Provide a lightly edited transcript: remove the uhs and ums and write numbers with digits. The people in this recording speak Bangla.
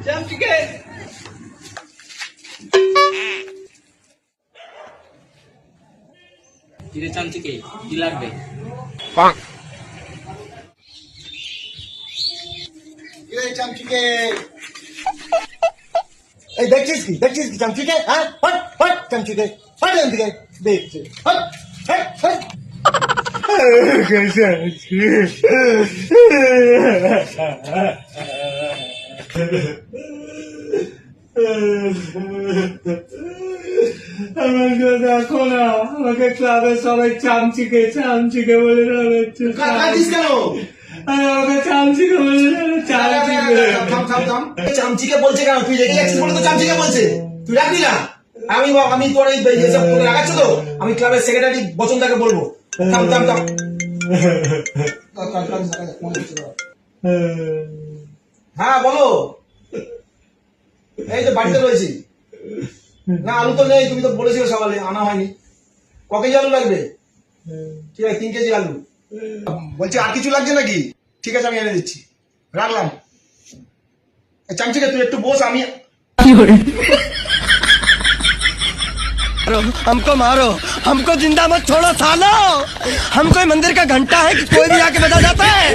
চামচিকে কিরে চামচিকে কি লাগবে? চামচিকে এই দেখছিস কি চামচিকে? হ্যাঁ হট হট চামচিকে হট চামচিকে দেখছে হট হট হট আমাকে দেখো না, আমাকে ক্লাবে সবাই চামচিকে চামচিকে বলে ডাকছে। কাঁদিস কেন? আমাকে চামচিকে বলে চামচিকে। চামচিকে বলছে কেন? তুই রেগে যাচ্ছিস বলে তো চামচিকে বলছে। তুই রাখবি না? আমি তোর এই এসব করে রাখাচ্ছ তো? আমি ক্লাবের সেক্রেটারি বচনদাকে বলবো। থাম থাম থাম। হ্যাঁ বলো। এই তো বাড়িতে রয়েছি। না আলু তো নেই, তুমি তো বলেছিলে সকালে, আনা হয়নি। ক কেজি আলু লাগবে? ঠিক আছে 3 কেজি আলু। বলছি আর কিছু লাগছে নাকি? ঠিক আছে আমি এনে দিচ্ছি, রাখলাম। চামচিকে তুই একটু বস, আমি हमको मारो, हमको जिंदा मत छोड़ो सालो। हम कोई मंदिर का घंटा है कि कोई भी आके बजा जाता है।